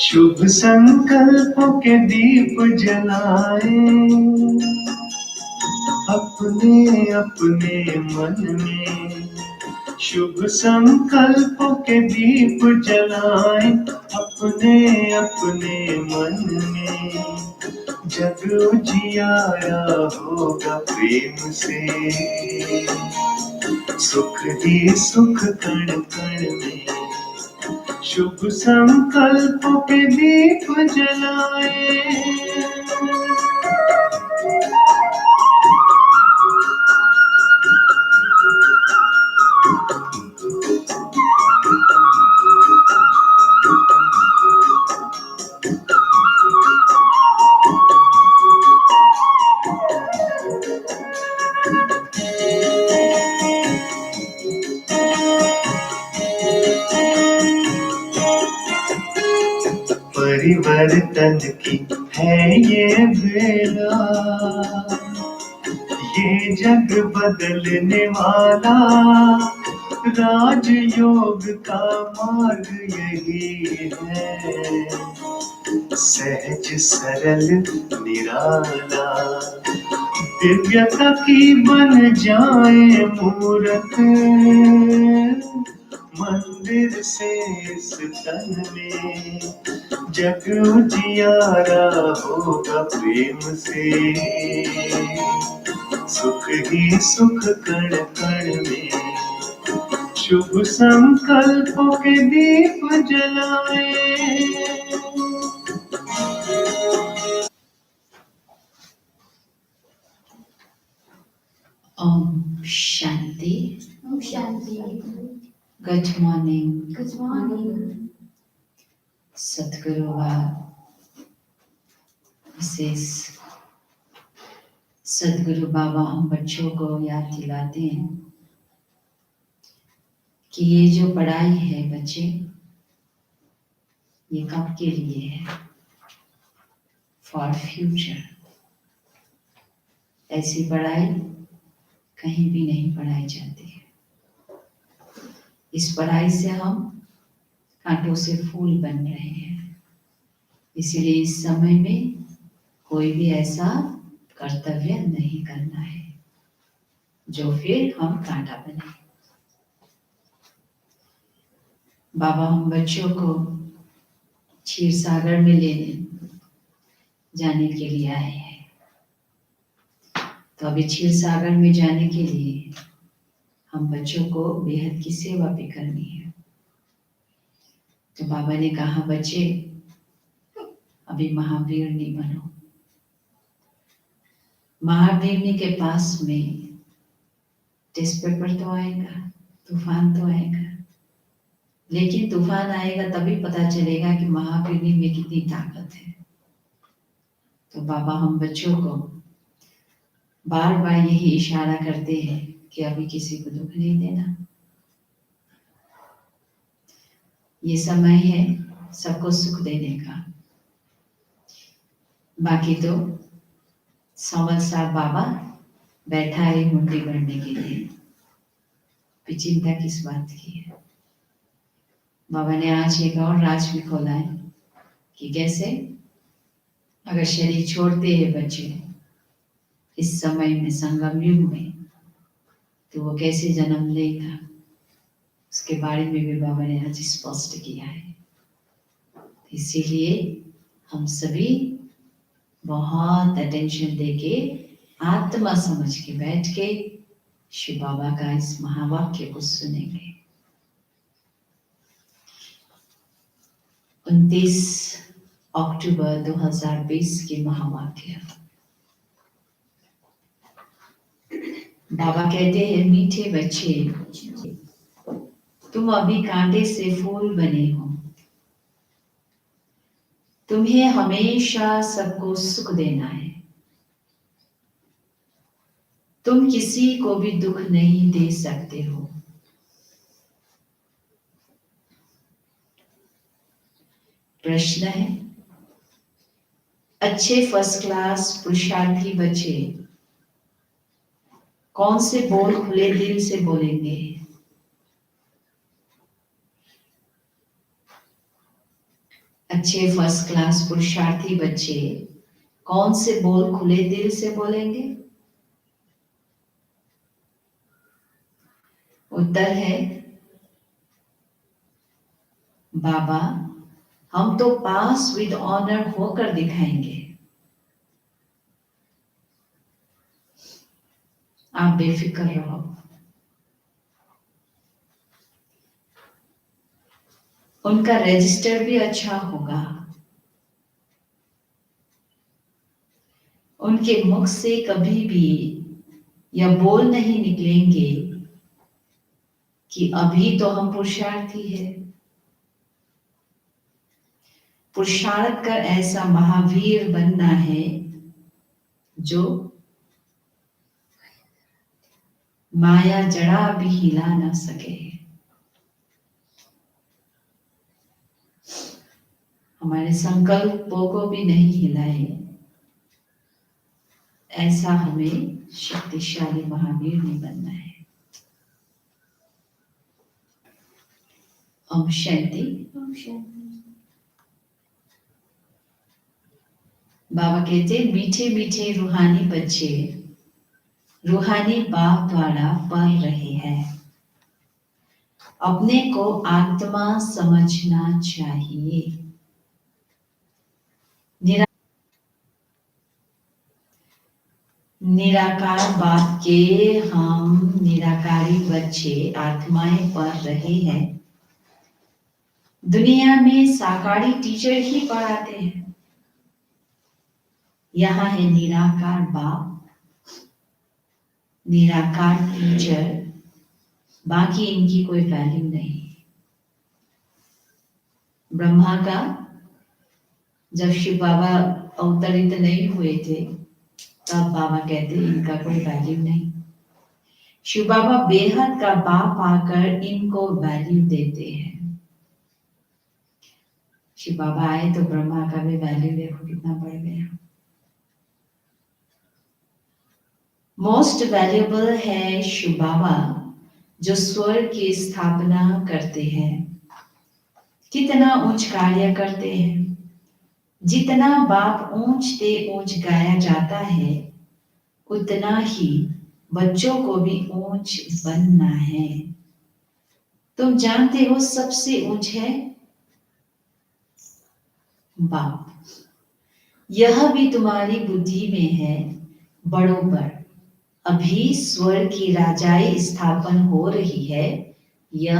शुभ संकल्पों के दीप जलाए अपने अपने मन में। शुभ संकल्पों के दीप जलाए अपने अपने मन में। जग उजियारा होगा प्रेम से, सुख ही सुख कण कण में। शुभ संकल्पों के दीप जलाए। परिवर्तन की है ये बेला, ये जग बदलने वाला। राजयोग का मार्ग यही है, सहज सरल निराला। दिव्यता की बन जाए मूरत, मंदिर से इस तन में। जग उजियारा होगा प्रेम से, सुख ही सुख कण कण में। शुभ संकल्पों के दीप जलाए। ओम शांति। ओम शांति। Good morning. Good morning. सतगुरु विशेष सदगुरु बाबा हम बच्चों को याद दिलाते हैं कि ये जो पढ़ाई है बच्चे, ये कब के लिए है? For future. ऐसी पढ़ाई कहीं भी नहीं पढ़ाई जाती है। इस पढ़ाई से हम कांटों से फूल बन रहे हैं। इसीलिए इस समय में कोई भी ऐसा कर्तव्य नहीं करना है जो फिर हम कांटा बने। बाबा हम बच्चों को क्षीर सागर में लेने जाने के लिए आए हैं। तो अभी क्षीर सागर में जाने के लिए हम बच्चों को बेहद की सेवा भी करनी है। तो बाबा ने कहा बच्चे अभी महावीर नहीं बनो। महावीर के पास में टेस्ट पेपर तो आएगा, तूफान तो आएगा, लेकिन तूफान आएगा तभी पता चलेगा कि महावीर में कितनी ताकत है। तो बाबा हम बच्चों को बार बार यही इशारा करते हैं कि अभी किसी को दुख नहीं देना। ये समय है सबको सुख देने का। बाकी तो समल साहब बाबा बैठा है मुंडी भरने के लिए। चिंता किस बात की है? बाबा ने आज एक और राज भी खोला है कि कैसे अगर शरीर छोड़ते हैं बच्चे इस समय में संगम युग में, तो वो कैसे जन्म लेगा, उसके बारे में भी बाबा ने आज स्पष्ट किया है। इसीलिए हम सभी बहुत अटेंशन देके आत्मा समझ के बैठ के शिव बाबा का इस महावाक्य को सुनेंगे। 29 अक्टूबर 2020 के महावाक्य। बाबा कहते हैं मीठे बच्चे, तुम अभी कांटे से फूल बने हो। तुम्हें हमेशा सबको सुख देना है। तुम किसी को भी दुख नहीं दे सकते हो। प्रश्न है, अच्छे फर्स्ट क्लास पुरुषार्थी बच्चे कौन से बोल खुले दिल से बोलेंगे? अच्छे फर्स्ट क्लास पुरुषार्थी बच्चे कौन से बोल खुले दिल से बोलेंगे? उत्तर है, बाबा हम तो पास विद ऑनर होकर दिखाएंगे। आप बेफिक्र रहो। उनका रजिस्टर भी अच्छा होगा। उनके मुख से कभी भी यह बोल नहीं निकलेंगे कि अभी तो हम पुरुषार्थी है। पुरुषार्थ कर ऐसा महावीर बनना है जो माया जड़ा भी हिला ना सके। हमारे संकल्पों को भी नहीं हिलाए, ऐसा हमें शक्तिशाली महावीर नहीं बनना है। ओम शांति। ओम शांति। बाबा कहते मीठे मीठे रूहानी बच्चे रूहानी बाप द्वारा पढ़ रहे हैं। अपने को आत्मा समझना चाहिए। निराकार बाप के हम निराकारी बच्चे आत्माएं पढ़ रहे हैं। दुनिया में साकारी टीचर ही पढ़ाते हैं। यहाँ है निराकार बाप, निराकार टीचर, बाकी इनकी कोई वैल्यू नहीं। ब्रह्मा का जब शिव बाबा अवतरित नहीं हुए थे तब बाबा कहते इनका कोई वैल्यू नहीं। शिव बाबा बेहद का बाप आकर इनको वैल्यू देते हैं। शिव बाबा आए तो ब्रह्मा का भी वैल्यू देखो कितना बढ़ गया। मोस्ट वैल्यूएबल है शिव बाबा जो स्वर्ग की स्थापना करते हैं। कितना ऊंच कार्य करते हैं। जितना बाप ऊंचते ऊंच गाया जाता है उतना ही बच्चों को भी ऊंच बनना है। तुम जानते हो सबसे ऊंच है बाप। यह भी तुम्हारी बुद्धि में है बड़ोबर। अभी स्वर्ग की राजाई स्थापन हो रही है। यह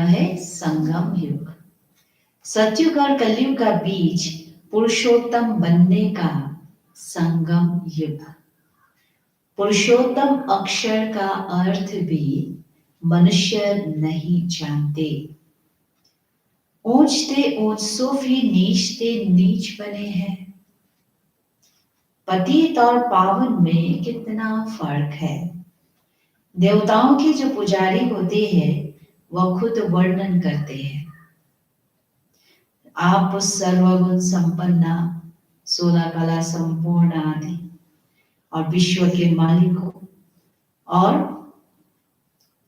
है संगम युग। सतयुग और कलयुग का बीच पुरुषोत्तम बनने का संगम युग। पुरुषोत्तम अक्षर का अर्थ भी मनुष्य नहीं जानते। ऊंचते ऊंच सूफी नीचते नीच बने हैं। पतित और पावन में कितना फर्क है। देवताओं के जो पुजारी होते हैं वह खुद वर्णन करते हैं, आप सर्वगुण संपन्ना 16 कला संपूर्ण आदि और विश्व के मालिक हो। और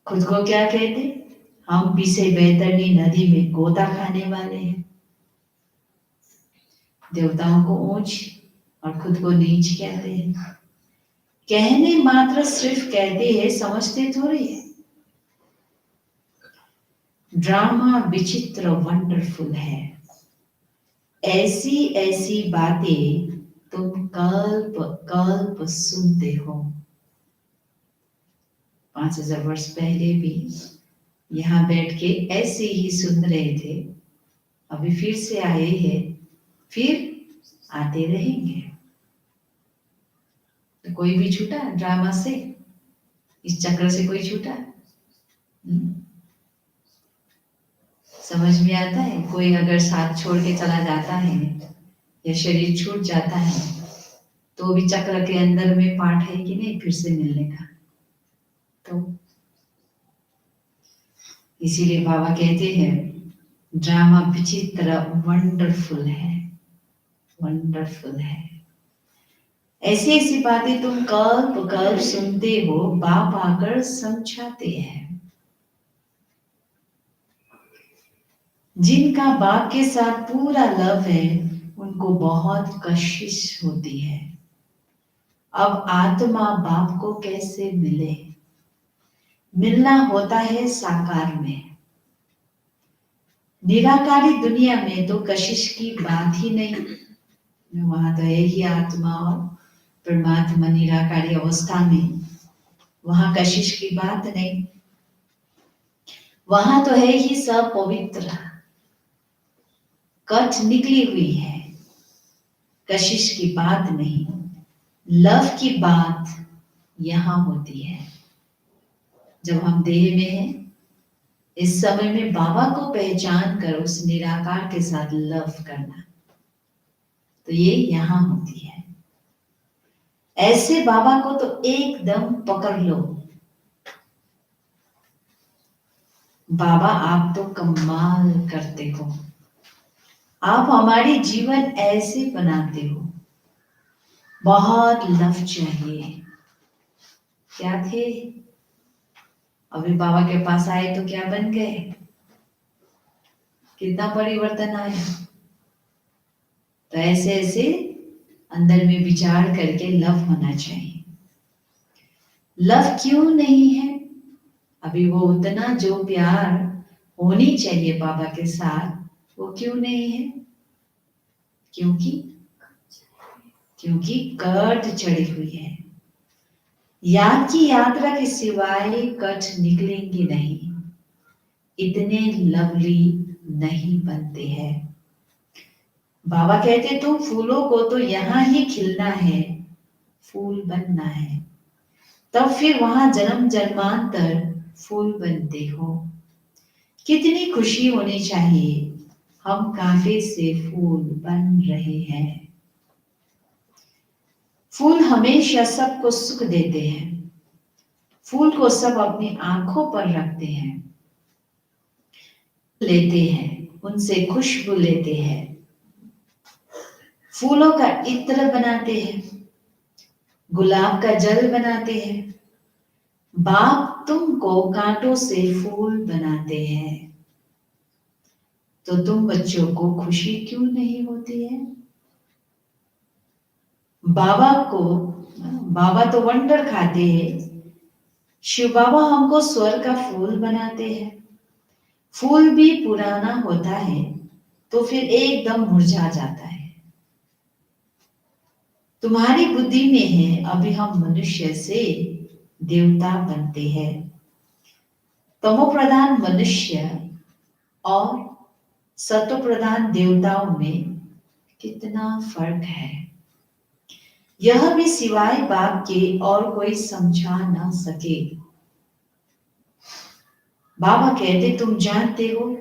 खुद को क्या कहते? हम पीछे बैतरणी नदी में गोता खाने वाले हैं। देवताओं को ऊंच और खुद को नीच कहते हैं। कहने मात्र सिर्फ कहते हैं, समझते थोड़ी है। ड्रामा विचित्र वंडरफुल है। ऐसी ऐसी बातें तुम कल्प कल्प सुनते हो। 5000 वर्ष पहले भी यहाँ बैठ के ऐसे ही सुन रहे थे। अभी फिर से आए हैं, फिर आते रहेंगे। तो कोई भी छूटा ड्रामा से? इस चक्र से कोई छूटा? समझ में आता है? कोई अगर साथ छोड़ के चला जाता है या शरीर छूट जाता है तो भी चक्र के अंदर में पार्ट है कि नहीं फिर से मिलने का? तो इसीलिए बाबा कहते हैं ड्रामा विचित्र वंडरफुल है, वंडरफुल है। ऐसी ऐसी बातें तुम कल्प कल्प सुनते हो, बाप आकर समझाते हैं। जिनका बाप के साथ पूरा लव है उनको बहुत कशिश होती है। अब आत्मा बाप को कैसे मिले? मिलना होता है साकार में। निराकारी दुनिया में तो कशिश की बात ही नहीं। वहां तो है ही आत्मा और परमात्मा निराकारी अवस्था में, वहां कशिश की बात नहीं। वहां तो है ही सब पवित्र, कट निकली हुई है, कशिश की बात नहीं। लव की बात यहां होती है। जब हम देह में हैं, इस समय में बाबा को पहचान कर उस निराकार के साथ लव करना, तो ये यहां होती है। ऐसे बाबा को तो एकदम पकड़ लो। बाबा आप तो कमाल करते हो, आप हमारी जीवन ऐसे बनाते हो। बहुत लव चाहिए। क्या थे? अभी बाबा के पास आए तो क्या बन गए? कितना परिवर्तन आया। तो ऐसे ऐसे अंदर में विचार करके लव होना चाहिए। लव क्यों नहीं है? अभी वो उतना जो प्यार होनी चाहिए बाबा के साथ, वो क्यों नहीं है? क्योंकि कट चढ़ी हुई है। याद की यात्रा के सिवाय कट निकलेंगे नहीं, इतने लवली नहीं बनते हैं। बाबा कहते तुम फूलों को तो यहां ही खिलना है, फूल बनना है, तब फिर वहां जन्म जन्मांतर फूल बनते हो। कितनी खुशी होनी चाहिए, हम कांटे से फूल बन रहे हैं। फूल हमेशा सबको सुख देते हैं। फूल को सब अपनी आंखों पर रखते हैं, लेते हैं, उनसे खुशबू लेते हैं, फूलों का इत्र बनाते हैं, गुलाब का जल बनाते हैं। बाप तुमको कांटों से फूल बनाते हैं, तो तुम बच्चों को खुशी क्यों नहीं होती है? बाबा तो वंडर खाते हैं। शिव बाबा हमको स्वर्ग का फूल बनाते हैं। फूल भी पुराना होता है तो फिर एकदम मुरझा जाता है। तुम्हारी बुद्धि में है अभी हम मनुष्य से देवता बनते हैं। तमो प्रधान मनुष्य और सत्व प्रधान देवताओं में कितना फर्क है, यह भी सिवाय बाप के और कोई समझा ना सके। बाबा कहते तुम जानते हो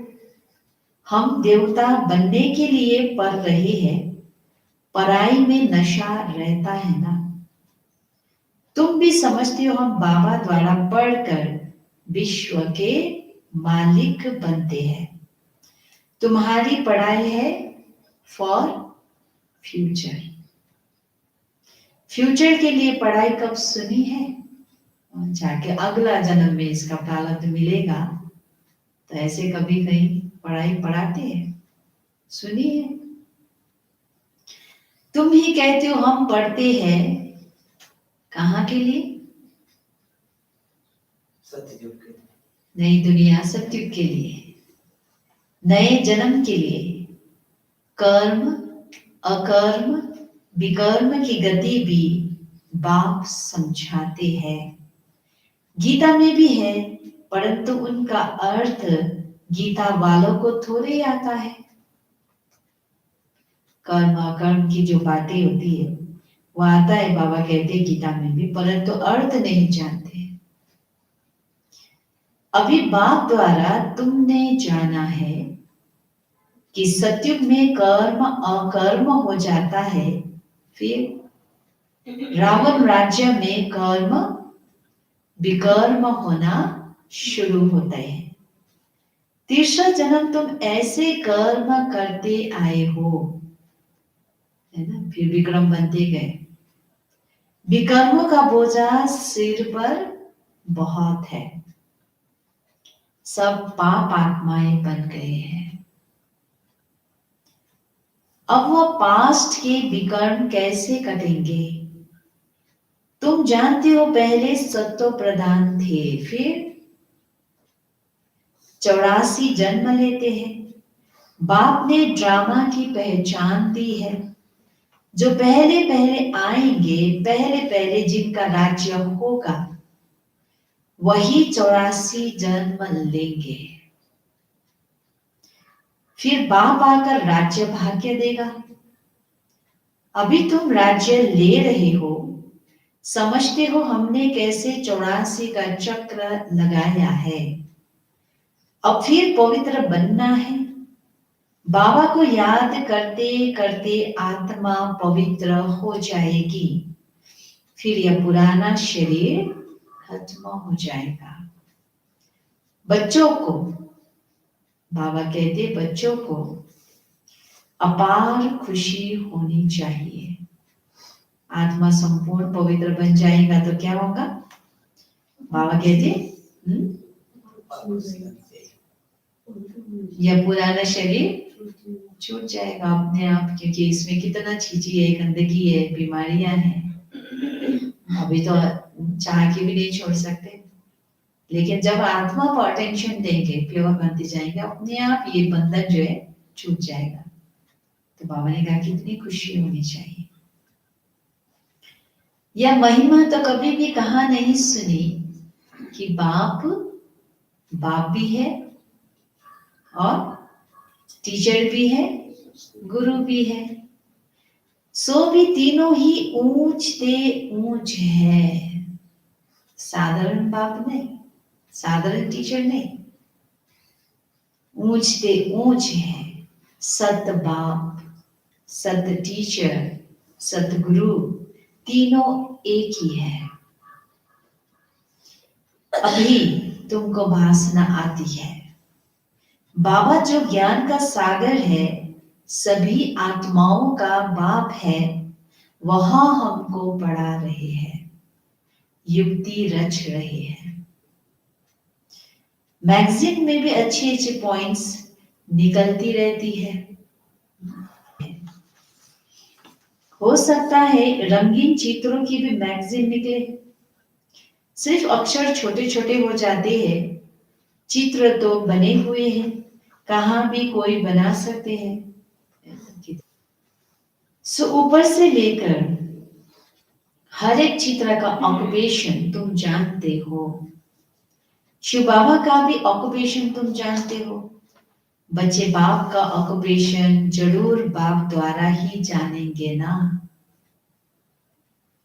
हम देवता बनने के लिए पढ़ रहे हैं, पढ़ाई में नशा रहता है ना। तुम भी समझते हो हम बाबा द्वारा पढ़कर विश्व के मालिक बनते हैं। तुम्हारी पढ़ाई है फॉर फ्यूचर। फ्यूचर के लिए पढ़ाई कब सुनी है? जाके अगला जन्म में इसका प्रारब्ध मिलेगा, तो ऐसे कभी कहीं पढ़ाई पढ़ाते हैं? सुनी है? तुम ही कहते हो हम पढ़ते हैं, कहाँ के लिए? सत्ययुग के लिए। नई दुनिया सत्युग के लिए, नए जन्म के लिए। कर्म अकर्म विकर्म की गति भी बाप समझाते हैं। गीता में भी है, परंतु उनका अर्थ गीता वालों को थोड़े आता है। कर्म अकर्म की जो बातें होती है वो आता है, बाबा कहते हैं गीता में भी, परंतु अर्थ नहीं जानते। अभी बाप द्वारा तुमने जाना है कि सत्युग में कर्म अकर्म हो जाता है, फिर रावण राज्य में कर्म विकर्म होना शुरू होता है। तीसरा जन्म तुम ऐसे कर्म करते आए हो, है ना, फिर विक्रम बनते गए। विकर्मों का बोझा सिर पर बहुत है, सब पाप आत्माएं बन गए हैं। अब वह पास्ट के विकर्म कैसे कटेंगे? तुम जानते हो पहले सत्व प्रधान थे, फिर 84 जन्म लेते हैं। बाप ने ड्रामा की पहचान दी है। जो पहले पहले आएंगे, पहले पहले जिनका राज्य होगा, वही 84 जन्म लेंगे। फिर बाप आकर राज्य भाग्य देगा। अभी तुम राज्य ले रहे हो, समझते हो हमने कैसे 84 का चक्र लगाया है। अब फिर पवित्र बनना है। बाबा को याद करते करते आत्मा पवित्र हो जाएगी। फिर यह पुराना शरीर खत्म हो जाएगा। बच्चों को, बाबा कहते बच्चों को अपार खुशी होनी चाहिए। आत्मा संपूर्ण पवित्र बन जाएगा तो क्या होगा? बाबा कहते यह पुराना शरीर छूट जाएगा अपने आप, क्योंकि इसमें कितना चीजी है, गंदगी है, बीमारियां हैं। अभी तो चाह के भी नहीं छोड़ सकते, लेकिन जब आत्मा को अटेंशन देंगे, प्योर बनते जाएंगे, अपने आप ये बंधन जो है छूट जाएगा। तो बाबा ने कहा कितनी खुशी होनी चाहिए। यह महिमा तो कभी भी कहा नहीं सुनी कि बाप बाप भी है और टीचर भी है, गुरु भी है। सो भी तीनों ही ऊंच ते ऊंच है। साधारण बाप नहीं, साधारण टीचर नहीं, ऊंच ते ऊंच है। सत बाप, सत टीचर, सतगुरु, तीनों एक ही है। अभी तुमको वासना आती है। बाबा जो ज्ञान का सागर है, सभी आत्माओं का बाप है, वहां हमको पढ़ा रहे हैं, युक्ति रच रहे हैं। मैगजीन में भी अच्छे अच्छे पॉइंट्स निकलती रहती है। हो सकता है रंगीन चित्रों की भी मैगजीन निकले। सिर्फ अक्षर छोटे छोटे हो जाते हैं, चित्र तो बने हुए हैं, कहाँ भी कोई बना सकते हैं। सो ऊपर से लेकर हर एक चित्र का ऑक्युपेशन तुम जानते हो। शिव बाबा का भी ऑक्युपेशन तुम जानते हो। बच्चे बाप का ऑक्युपेशन जरूर बाप द्वारा ही जानेंगे ना।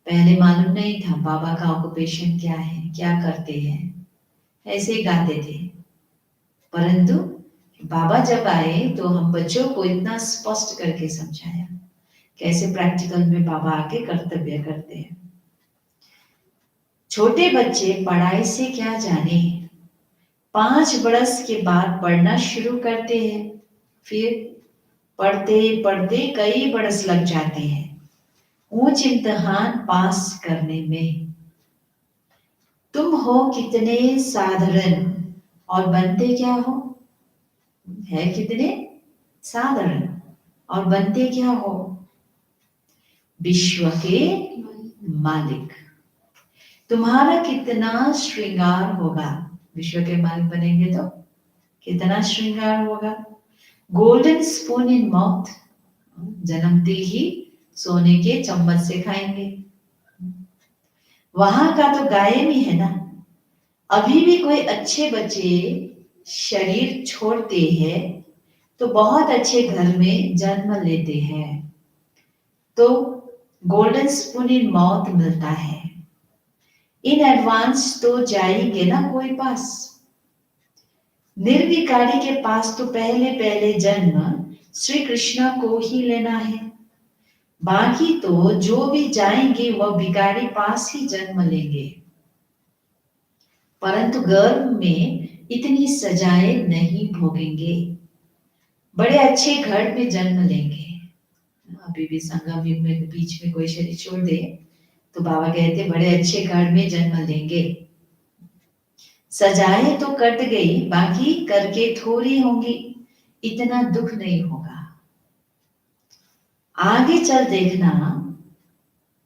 पहले मालूम नहीं था बाबा का ऑक्युपेशन क्या है, क्या करते हैं, ऐसे ही गाते थे। परंतु बाबा जब आए तो हम बच्चों को इतना स्पष्ट करके समझाया कैसे प्रैक्टिकल में बाबा आके कर्तव्य करते हैं। छोटे बच्चे पढ़ाई से क्या जाने, 5 बरस के बाद पढ़ना शुरू करते हैं, फिर पढ़ते पढ़ते कई बरस लग जाते हैं ऊंच इम्तिहान पास करने में। तुम हो कितने साधारण और बनते क्या हो? है कितने साधारण और बनते क्या हो? विश्व के मालिक। तुम्हारा कितना श्रृंगार होगा, विश्व के मालिक बनेंगे तो कितना श्रृंगार होगा। गोल्डन स्पून इन माउथ, जन्मते ही सोने के चम्मच से खाएंगे। वहां का तो गायब ही है ना। अभी भी कोई अच्छे बच्चे शरीर छोड़ते हैं तो बहुत अच्छे घर में जन्म लेते हैं, तो गोल्डन स्पून इन माउथ मिलता है। इन एडवांस तो जाएंगे ना कोई पास। निर्विकारी के पास तो पहले पहले जन्म श्री कृष्ण को ही लेना है। बाकी तो जो भी जाएंगे वह भिखारी पास ही जन्म लेंगे। परंतु गर्भ में इतनी सजाएं नहीं भोगेंगे, बड़े अच्छे घर में जन्म लेंगे। अभी भी संगम युग में बीच में कोई शरीर छोड़ दे तो बाबा कहते बड़े अच्छे घर में जन्म लेंगे। सजाएं तो कट गई, बाकी करके थोड़ी होंगी, इतना दुख नहीं होगा। आगे चल देखना,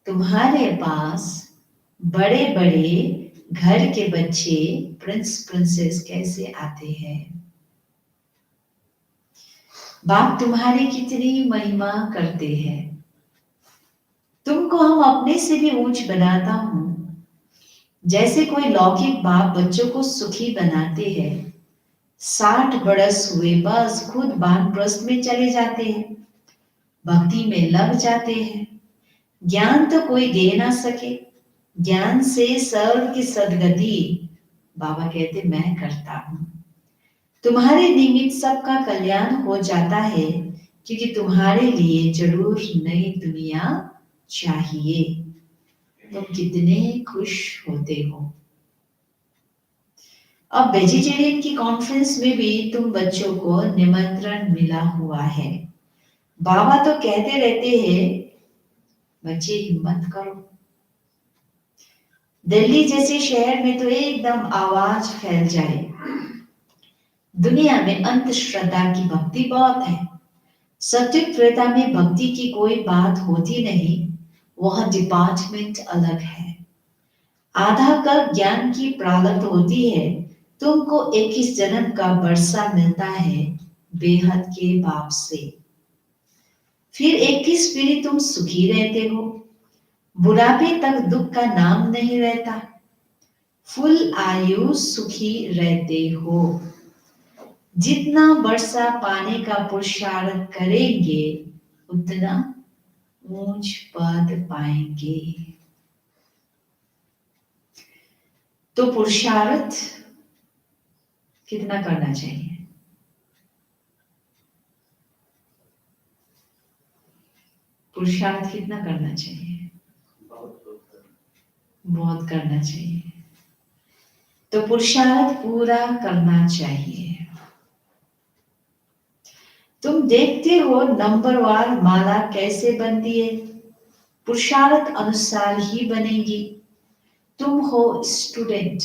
तुम्हारे पास बड़े बड़े घर के बच्चे प्रिंस प्रिंसेस कैसे आते हैं। बाप तुम्हारी कितनी महिमा करते हैं। तुमको हम अपने से भी ऊंच बनाता हूं। जैसे कोई लौकिक बाप बच्चों को सुखी बनाते हैं, 60 बरस हुए बस खुद वानप्रस्थ में चले जाते हैं, भक्ति में लग जाते हैं। ज्ञान तो कोई दे ना सके, ज्ञान से सर्व की सदगति बाबा कहते मैं करता हूं। तुम्हारे निमित्त सबका कल्याण हो जाता है, क्योंकि तुम्हारे लिए जरूर नई दुनिया चाहिए। तुम कितने खुश होते हो। अब वेजिटेरियन की कॉन्फ्रेंस में भी तुम बच्चों को निमंत्रण मिला हुआ है। बाबा तो कहते रहते हैं, बच्चे हिम्मत करो। दिल्ली जैसे शहर में तो एकदम आवाज फैल जाए। दुनिया में अंत श्रद्धा की भक्ति बहुत है। सत्युग त्रेता में भक्ति की कोई बात होती नहीं, वह डिपार्टमेंट अलग है। आधा कल्प ज्ञान की प्रारब्ध होती है। तुमको 21 जन्म का वर्षा मिलता है बेहद के बाप से। फिर 21 पीढ़ी तुम सुखी रहते हो, बुढ़ापे तक दुख का नाम नहीं रहता। फुल आयु सुखी रहते हो। जितना वर्षा पाने का पुरुषार्थ करेंगे, उतना ऊंच पद पाएंगे। तो पुरुषार्थ कितना करना चाहिए? पुरुषार्थ कितना करना चाहिए? बहुत करना चाहिए। तो पुरुषार्थ पूरा करना चाहिए। तुम देखते हो नंबरवार माला कैसे बनती है, पुरुषार्थ अनुसार ही बनेगी। तुम हो स्टूडेंट,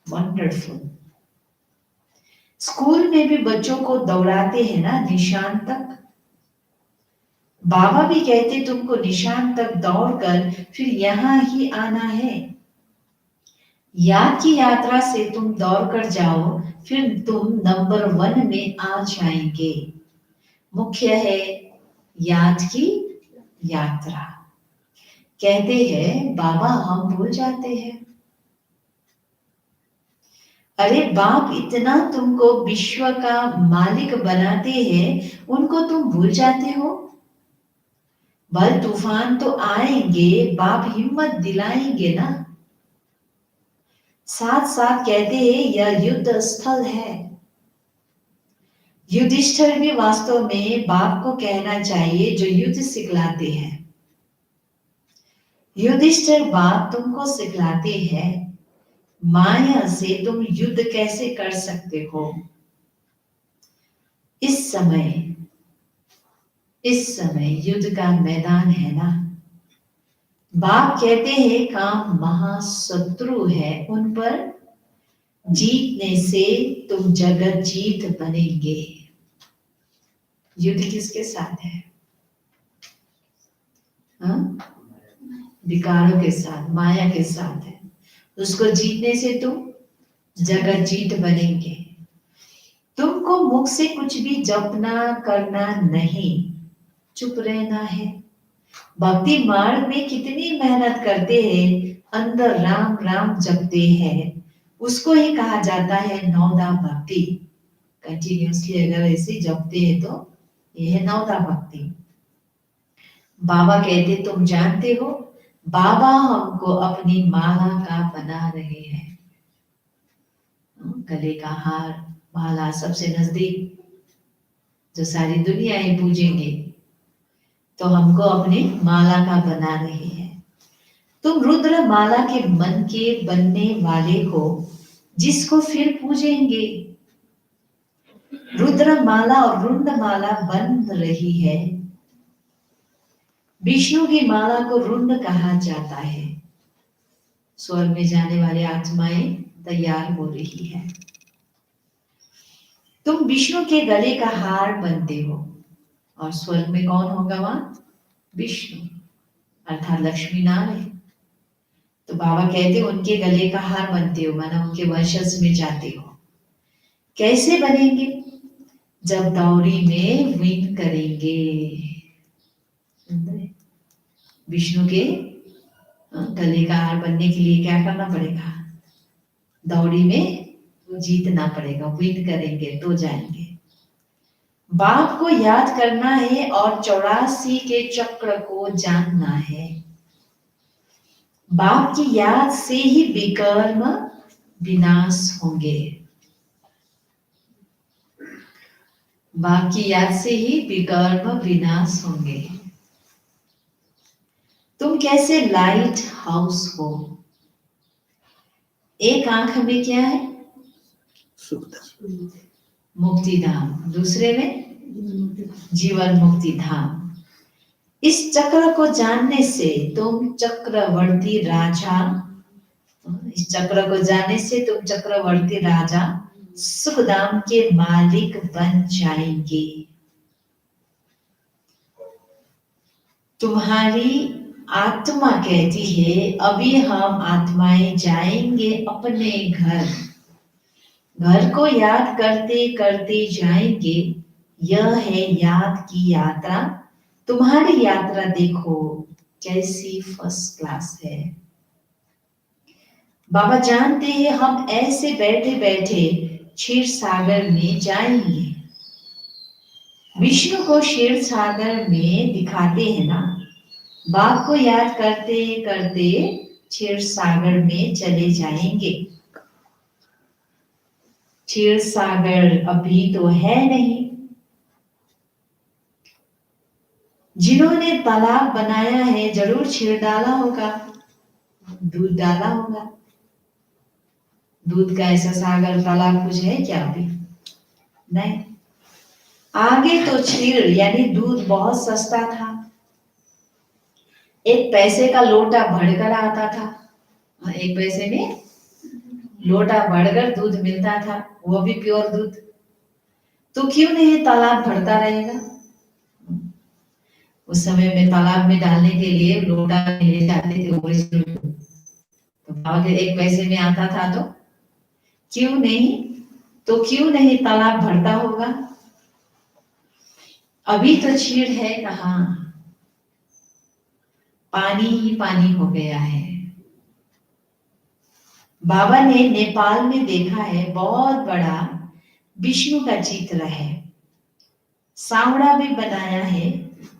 वंडरफुल। स्कूल में भी बच्चों को दौड़ाते हैं ना निशान तक। बाबा भी कहते तुमको निशान तक दौड़कर फिर यहां ही आना है। याद की यात्रा से तुम दौड़कर जाओ, फिर तुम नंबर 1 में आ जाएंगे। मुख्य है याद की यात्रा। कहते हैं बाबा हम भूल जाते हैं। अरे बाप इतना तुमको विश्व का मालिक बनाते हैं, उनको तुम भूल जाते हो। भल तूफान तो आएंगे, बाप हिम्मत दिलाएंगे ना। साथ साथ कहते हैं यह युद्ध स्थल है। युधिष्ठिर भी वास्तव में बाप को कहना चाहिए जो युद्ध सिखलाते हैं। युधिष्ठिर बाप तुमको सिखलाते हैं माया से तुम युद्ध कैसे कर सकते हो। इस समय युद्ध का मैदान है ना। बाप कहते हैं काम महाशत्रु है, उन पर जीतने से तुम जगत जीत बनेंगे। युद्ध किसके साथ है? हाँ? विकारों के साथ, माया के साथ है। उसको जीतने से तुम जगत जीत बनेंगे। तुमको मुख से कुछ भी जपना करना नहीं, चुप रहना है। भक्ति मार्ग में कितनी मेहनत करते हैं, अंदर राम राम जपते हैं, उसको ही कहा जाता है नौदा भक्ति। कंटिन्यूसली अगर ऐसे जपते हैं तो यह है नौदा भक्ति। बाबा कहते तुम जानते हो बाबा हमको अपनी माला का बना रहे हैं। गले का हार, माला सबसे नजदीक जो सारी दुनिया ही पूजेंगे, तो हमको अपनी माला का बना रहे हैं। तुम रुद्र माला के मन के बनने वाले हो, जिसको फिर पूजेंगे। रुद्र माला और रुंड माला बन रही है। विष्णु की माला को रुंड कहा जाता है। स्वर्ग में जाने वाली आत्माएं तैयार हो रही है। तुम विष्णु के गले का हार बनते हो। और स्वर्ग में कौन होगा वहां? विष्णु अर्थात लक्ष्मी नारायण। तो बाबा कहते उनके गले का हार बनते हो, माना उनके वंशज में जाते हो। कैसे बनेंगे? जब दौरी में विन करेंगे। विष्णु के गले का हार बनने के लिए क्या करना पड़ेगा? दौड़ी में जीतना पड़ेगा, विन करेंगे तो जाएंगे। बाप को याद करना है और 84 के चक्र को जानना है। बाप की याद से ही विकर्म विनाश होंगे। बाप की याद से ही विकर्म विनाश होंगे। तुम कैसे लाइट हाउस हो? एक आंख में क्या है? मुक्ति धाम, दूसरे में जीवन मुक्ति धाम। इस चक्र को जानने से तुम चक्रवर्ती राजा, इस चक्र को जानने से तुम चक्रवर्ती राजा सुखधाम के मालिक बन जाएंगे। तुम्हारी आत्मा कहती है अभी हम आत्माएं जाएंगे अपने घर। घर को याद करते करते जाएंगे। यह है याद की यात्रा। तुम्हारी यात्रा देखो कैसी फर्स्ट क्लास है। बाबा जानते हैं हम ऐसे बैठे बैठे क्षीर सागर में जाएंगे। विष्णु को क्षीर सागर में दिखाते हैं ना। बाप को याद करते करते क्षीर सागर में चले जाएंगे। क्षीर सागर अभी तो है नहीं। जिन्होंने तालाब बनाया है जरूर क्षीर डाला होगा, दूध डाला होगा। दूध का ऐसा सागर तालाब कुछ है क्या अभी? नहीं। आगे तो क्षीर यानी दूध बहुत सस्ता था। एक पैसे का लोटा भरकर आता था। एक पैसे में लोटा भरकर दूध मिलता था, वो भी प्योर दूध। तो क्यों नहीं तालाब भरता रहेगा? उस समय में तालाब में डालने के लिए लोटा ले जाते थे ओरिजिनल। तो बाबा के एक पैसे में आता था तो क्यों नहीं? तो क्यों नहीं तालाब भरता होगा? अभी तो क्षीर है कहाँ, पानी ही पानी हो गया है। बाबा ने नेपाल में देखा है बहुत बड़ा विष्णु का चित्र है, सांवड़ा भी बनाया है।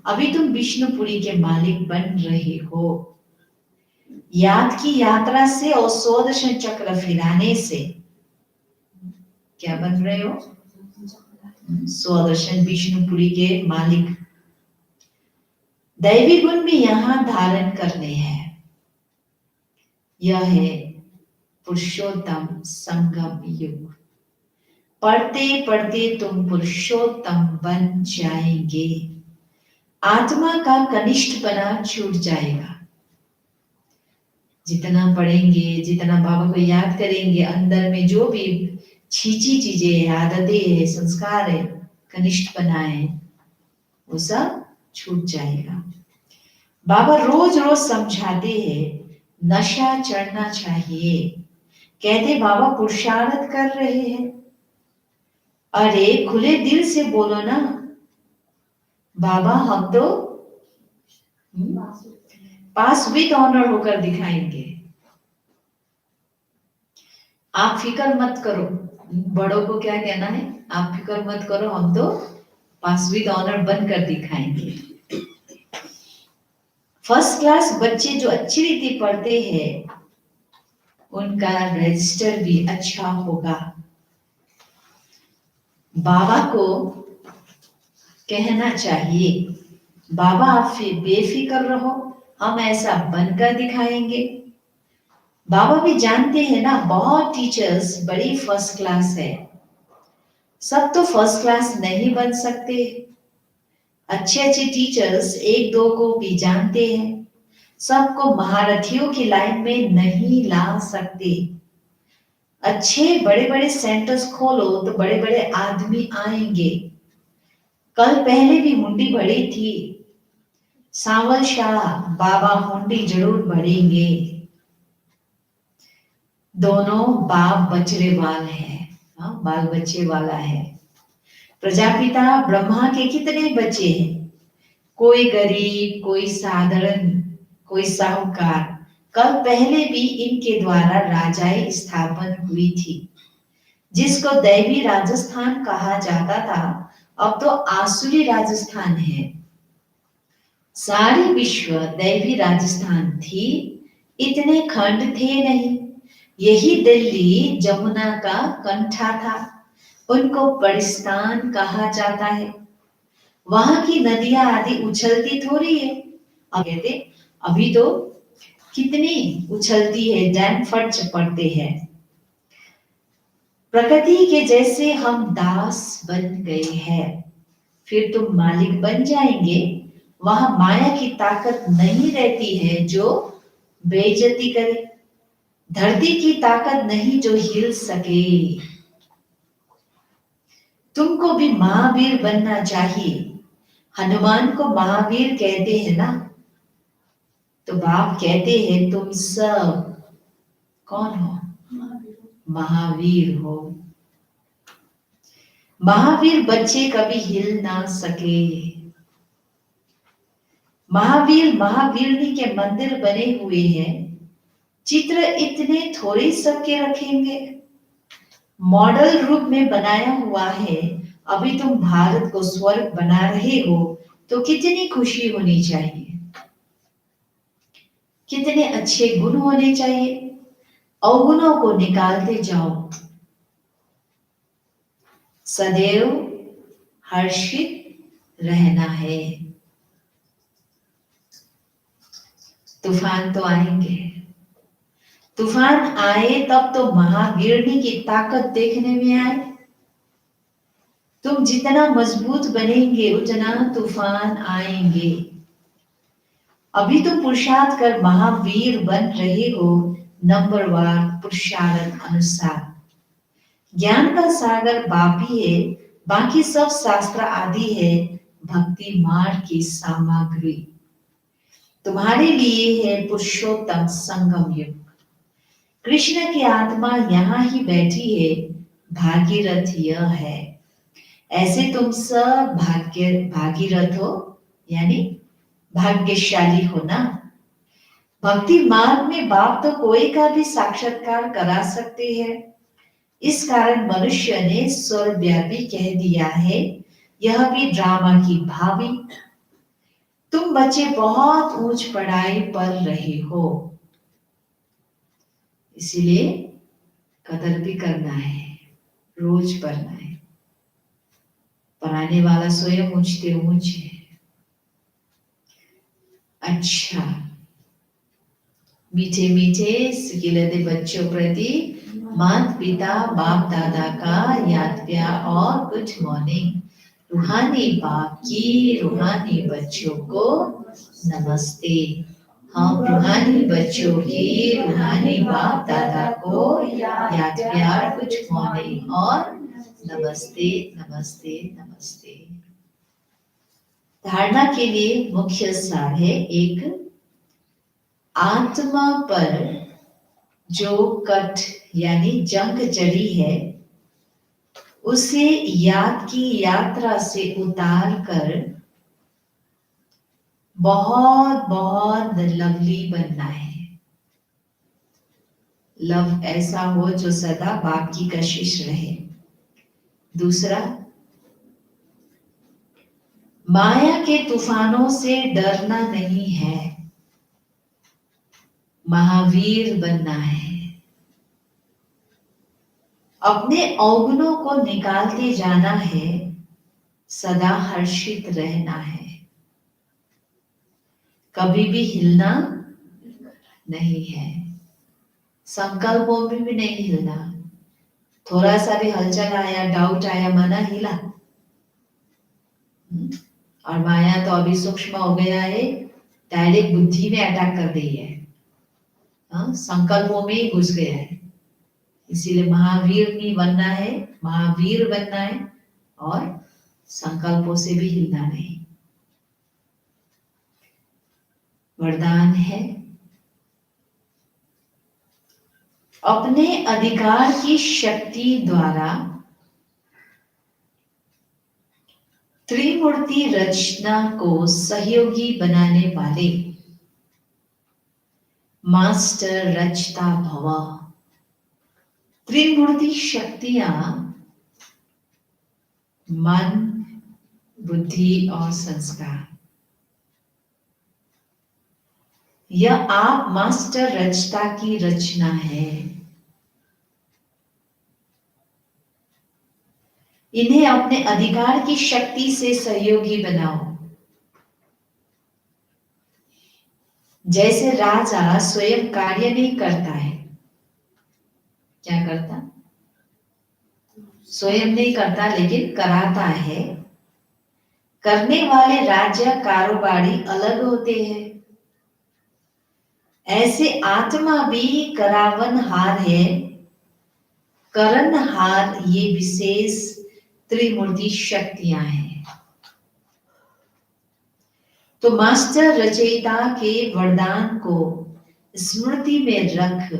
अभी तुम विष्णुपुरी के मालिक बन रहे हो। याद की यात्रा से और 100 चक्र फिराने से क्या बन रहे हो? 100 विष्णुपुरी के मालिक। दैवी गुण भी यहां धारण करने हैं। यह है पुरुषोत्तम संगम युग। पढ़ते पढ़ते तुम पुरुषोत्तम बन जाएंगे। आत्मा का कनिष्ठ बना छूट जाएगा। जितना पढ़ेंगे, जितना बाबा को याद करेंगे, अंदर में जो भी छीची चीजें, आदतें है, संस्कार है, कनिष्ठ बनाए, वो सब छूट जाएगा। बाबा रोज रोज समझाते हैं नशा चढ़ना चाहिए। कहते बाबा पुरुषार्थ कर रहे हैं। अरे खुले दिल से बोलो ना, बाबा हम तो पास विद ऑनर होकर दिखाएंगे। आप फिक्र मत करो। बड़ों को क्या कहना है? आप फिक्र मत करो, हम तो पास विद ऑनर बनकर दिखाएंगे। फर्स्ट क्लास बच्चे जो अच्छी रीति पढ़ते हैं उनका रजिस्टर भी अच्छा होगा। बाबा को कहना चाहिए बाबा आप बेफिक्र रहो, हम ऐसा बनकर दिखाएंगे। बाबा भी जानते हैं ना बहुत टीचर्स बड़ी फर्स्ट क्लास है। सब तो फर्स्ट क्लास नहीं बन सकते। अच्छे अच्छे टीचर्स एक दो को भी जानते हैं। सबको महारथियों की लाइन में नहीं ला सकते। अच्छे बड़े बड़े सेंटर्स खोलो तो बड़े बड़े आदमी आएंगे। कल पहले भी हुंडी भरी थी, सांवल शाह बाबा हुंडी जरूर भरेंगे। दोनों बाप बछड़े वाल है, बाल बच्चे वाला है। प्रजापिता ब्रह्मा के कितने बच्चे हैं? कोई गरीब, कोई साधारण, कोई साहूकार। कल पहले भी इनके द्वारा राजाई स्थापन हुई थी। जिसको दैवी राजस्थान कहा जाता था, अब तो आसुरी राजस्थान है। सारी विश्व दैवी राजस्थान थी, इतने खंड थे नहीं। यही दिल्ली जमुना का कंठा था, उनको परिस्तान कहा जाता है। वहां की नदियां आदि उछलती थोड़ी है। अब कहते अभी तो कितनी उछलती है, डैम फट पड़ते हैं। प्रकृति के जैसे हम दास बन गए हैं, फिर तुम मालिक बन जाएंगे। वहां माया की ताकत नहीं रहती है जो बेइज्जती करे, धरती की ताकत नहीं जो हिल सके। तुमको भी महावीर बनना चाहिए। हनुमान को महावीर कहते हैं ना, तो बाप कहते हैं तुम सब कौन हो? महावीर हो। महावीर बच्चे कभी हिल ना सके। महावीर महावीरनी के मंदिर बने हुए हैं, चित्र इतने थोड़े सबके रखेंगे। मॉडल रूप में बनाया हुआ है। अभी तुम भारत को स्वर्ग बना रहे हो, तो कितनी खुशी होनी चाहिए, कितने अच्छे गुण होने चाहिए। अवगुणों को निकालते जाओ। सदैव हर्षित रहना है। तूफान तो आएंगे, तूफान आए तब तो महावीरनी की ताकत देखने में आए। तुम जितना मजबूत बनेंगे उतना तूफान आएंगे। अभी तुम पुरुषार्थ कर महावीर बन रहे हो, नंबरवार पुरुषार्थ अनुसार। ज्ञान का सागर बाप ही है, बाकी सब शास्त्र आदि है भक्ति मार्ग की सामग्री। तुम्हारे लिए है पुरुषोत्तम संगम युग। कृष्ण की आत्मा यहाँ ही बैठी है, भागीरथ यह है। ऐसे तुम सब भागीरथ हो, यानी भाग्यशाली हो ना। भक्ति मार्ग में बाप तो कोई का भी साक्षात्कार करा सकते हैं। इस कारण मनुष्य ने सर्वव्यापी कह दिया है, यह भी ड्रामा की भावी। तुम बच्चे बहुत ऊंच पढ़ाई पढ़ रहे हो, इसीलिए कदर भी करना है, रोज पढ़ना है। पढ़ाने वाला स्वयं ऊंचते ऊंच है। अच्छा, मीठे मीठे सिकिलते बच्चों प्रति माता पिता बाप दादा का याद प्यार और गुड मॉर्निंग। रूहानी बाप की रूहानी बच्चों को नमस्ते। हम रूहानी बच्चों की रूहानी बाप दादा को याद प्यार गुड मॉर्निंग और नमस्ते नमस्ते नमस्ते। धारणा के लिए मुख्य सार है, एक, आत्मा पर जो कट यानी जंग चढ़ी है, उसे याद की यात्रा से उतार कर बहुत बहुत लवली बनना है। लव ऐसा हो जो सदा बाप की कशिश रहे। दूसरा, माया के तूफानों से डरना नहीं है, महावीर बनना है। अपने अवगुणों को निकालते जाना है, सदा हर्षित रहना है। कभी भी हिलना नहीं है, संकल्पों में भी नहीं हिलना। थोड़ा सा भी हलचल आया, डाउट आया, माना हिला। और माया तो अभी सूक्ष्म हो गया है, डायरेक्ट बुद्धि में अटैक कर दी है, संकल्पों में ही घुस गया है। इसीलिए महावीर नहीं बनना है, महावीर बनना है। और संकल्पों से भी हिलना नहीं। वरदान है अपने अधिकार की शक्ति द्वारा त्रिमूर्ति रचना को सहयोगी बनाने वाले मास्टर रचता भव। त्रिमूर्ति शक्तियां मन, बुद्धि और संस्कार, यह आप मास्टर रचता की रचना है। इन्हें अपने अधिकार की शक्ति से सहयोगी बनाओ। जैसे राजा स्वयं कार्य नहीं करता है, क्या करता? स्वयं नहीं करता लेकिन कराता है। करने वाले राज्य कारोबारी अलग होते हैं। ऐसे आत्मा भी करावनहार है। करनहार ये विशेष त्रिमूर्ति शक्तियां हैं। तो मास्टर रचयिता के वरदान को स्मृति में रख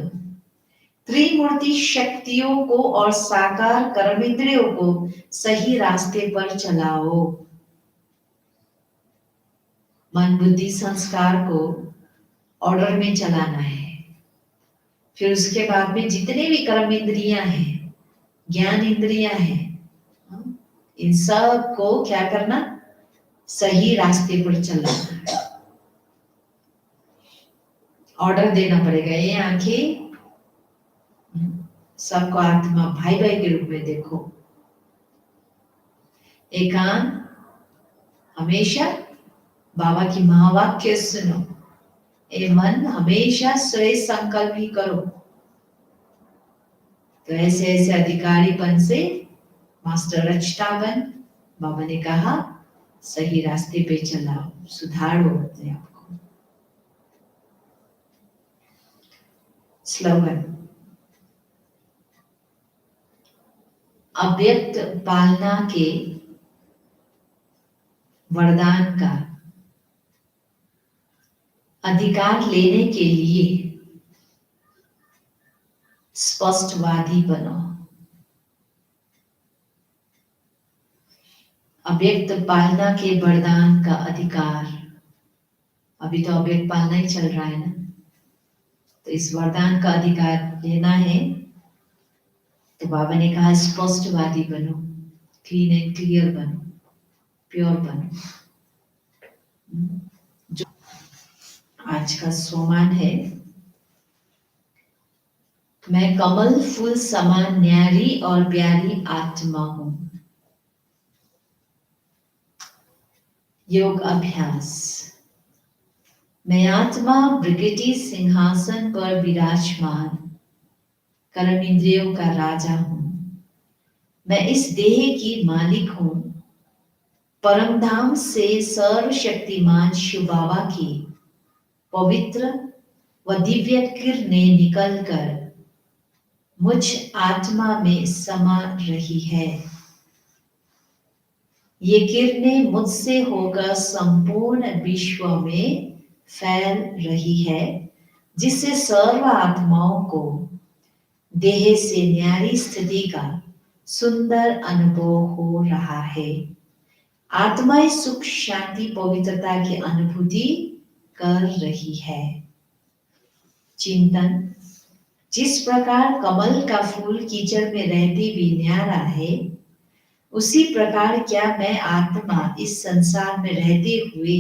त्रिमूर्ति शक्तियों को और साकार कर्मेंद्रियों को सही रास्ते पर चलाओ। मन, बुद्धि, संस्कार को ऑर्डर में चलाना है। फिर उसके बाद में जितने भी कर्म इंद्रियां हैं, ज्ञान इंद्रियां हैं, इन सब को क्या करना? सही रास्ते पर चलाना है। ऑर्डर देना पड़ेगा। ये आंखें सबको आत्मा भाई भाई के रूप में देखो। एक कान हमेशा बाबा की महावाक्य सुनो। ए मन हमेशा स्वयं संकल्प ही करो। तो ऐसे ऐसे अधिकारीपन से मास्टर रचता बन, बाबा ने कहा सही रास्ते पे चलाओ, सुधारो अपने आप को। स्लोगन, अव्यक्त पालना के वरदान का अधिकार लेने के लिए स्पष्टवादी बनो। अव्यक्त पालना के वरदान का अधिकार, अभी तो अव्यक्त पालना ही चल रहा है ना, तो इस वरदान का अधिकार लेना है। तो बाबा ने कहा स्पष्टवादी बनो, क्लीन एंड क्लियर बनो, प्योर बनो। जो आज का सोमान है, मैं कमल फूल समान न्यारी और प्यारी आत्मा हूं। योग अभ्यास, मैं आत्मा ब्रिगेडी सिंहासन पर विराजमान कर्म इंद्रियों का राजा हूं। मैं इस देह की मालिक हूं। परमधाम से सर्वशक्तिमान शिव बाबा की पवित्र व दिव्य किरणें निकलकर मुझ आत्मा में समा रही है। ये किरणें मुझसे होकर संपूर्ण विश्व में फैल रही है, जिससे सर्व आत्माओं को देह से न्यारी स्थिति का सुंदर अनुभव हो रहा है। आत्माएं सुख, शांति, पवित्रता की अनुभूति कर रही है। चिंतन, जिस प्रकार कमल का फूल कीचड़ में रहते भी न्यारा है, उसी प्रकार क्या मैं आत्मा इस संसार में रहते हुए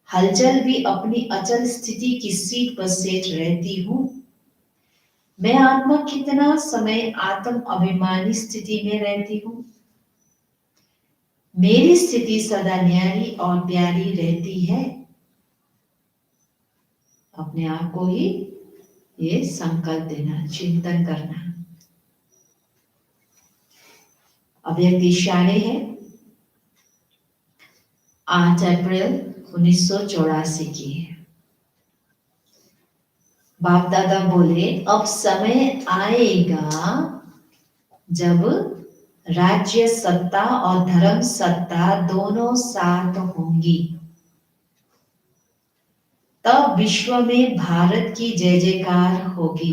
हलचल भी अपनी अचल स्थिति की सीट पर सेट रहती हूँ। मैं आत्मा कितना समय आत्म अभिमानी स्थिति में रहती हूँ। मेरी स्थिति सदा न्यारी और प्यारी रहती है। अपने आप को ही ये संकल्प देना, चिंतन करना। अव्यक्त इशारे है 8 अप्रैल 1984 की है। बाप दादा बोले अब समय आएगा जब राज्य सत्ता और धर्म सत्ता दोनों साथ होंगी, तब विश्व में भारत की जय जयकार होगी।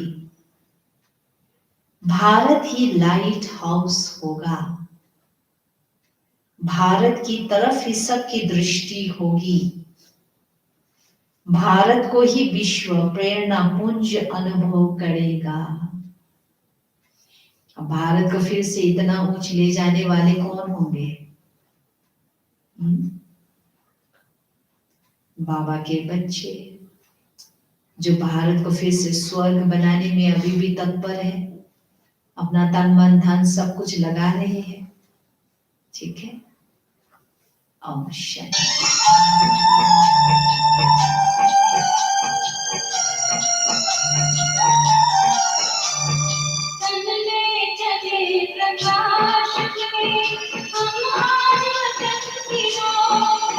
भारत ही लाइट हाउस होगा, भारत की तरफ ही सबकी दृष्टि होगी, भारत को ही विश्व प्रेरणा पुंज अनुभव करेगा। अब भारत को फिर से इतना ऊंच ले जाने वाले कौन होंगे? बाबा के बच्चे, जो भारत को फिर से स्वर्ग बनाने में अभी भी तत्पर है, अपना तन मन धन सब कुछ लगा रहे हैं। ठीक है, ओम शांति। प्रकाश में हमारे वतन की ओर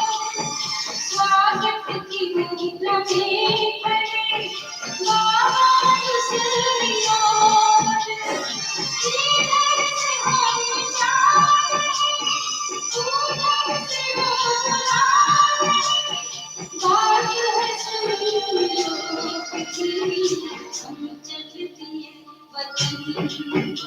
स्वागत की मुद्रा में खड़े बाबा दूसरी ओर जिधर से हम जा रहे उधर से वो बुला रहे बात है सुन लो पिछली हम चलती है वतन को